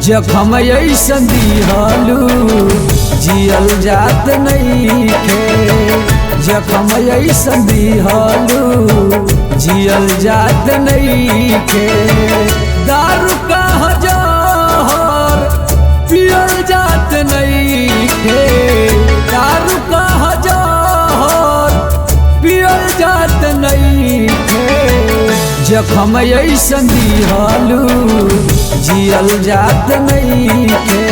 जखम ऐसन दिहलू जियल जात नइखे। जखम ऐसन दिहलू जियल जात नइखे। दारू का जहर पियल जात नइखे। दारू का जहर पियल जात नइखे। जखम ऐसन दिहलू जियल जात नइखे।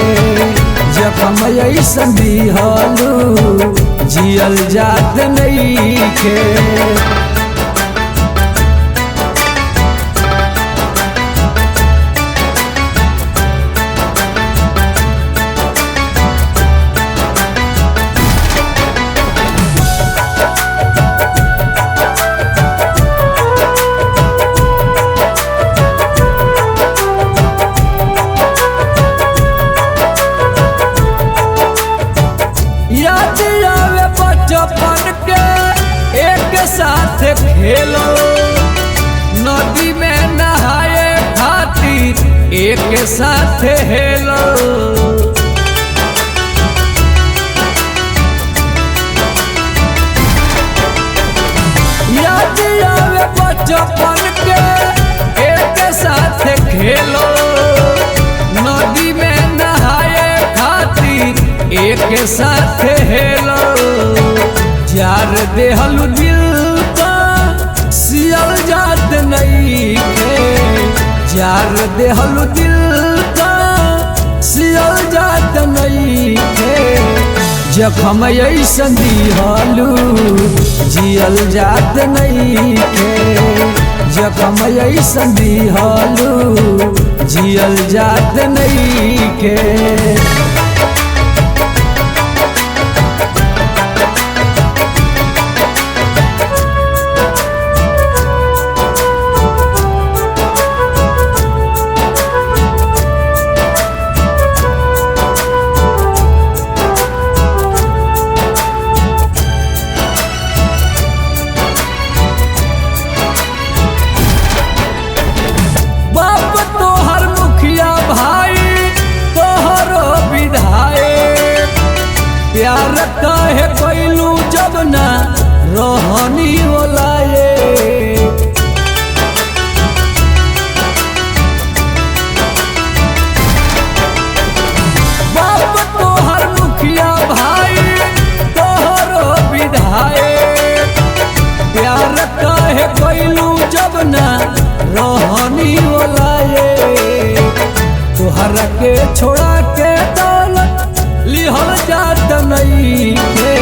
जखम ऐसन दिहलू जियल जात नइखे। याद आवे बचपन के एक साथ खेलो। नदी में नहाए खातिर एक साथ हेलो। याद आवे बचपन के एक साथ खेलो। नदी में नहाए खातिर एक साथ हेलो। जार देहलू दिल का सियल जात नइखे। जार देहलू दिल का सियल जात नइखे। जखम ऐसन दिहलू जियल जात नइखे। जखम ऐसन दिहलू जियल जात नइखे। प्यार काहे कैलू जब ना रहनी ओलाए। बाप तोहर मुखिया भाई तोहरो विधायक। प्यार काहे कैलू जब ना रहनी ओलाए। तोहरा के छोड़ा के दौलत लिहल जात नइखे।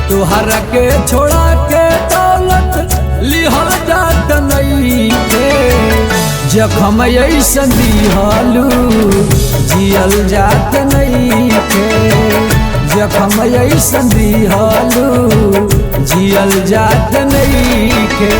तोहरा के छोड़ा के दौलत लिहल जात नइखे। जखम ऐसन दिहलू जियल जात नइखे। जखम ऐसन दिहलू जियल जात नइखे।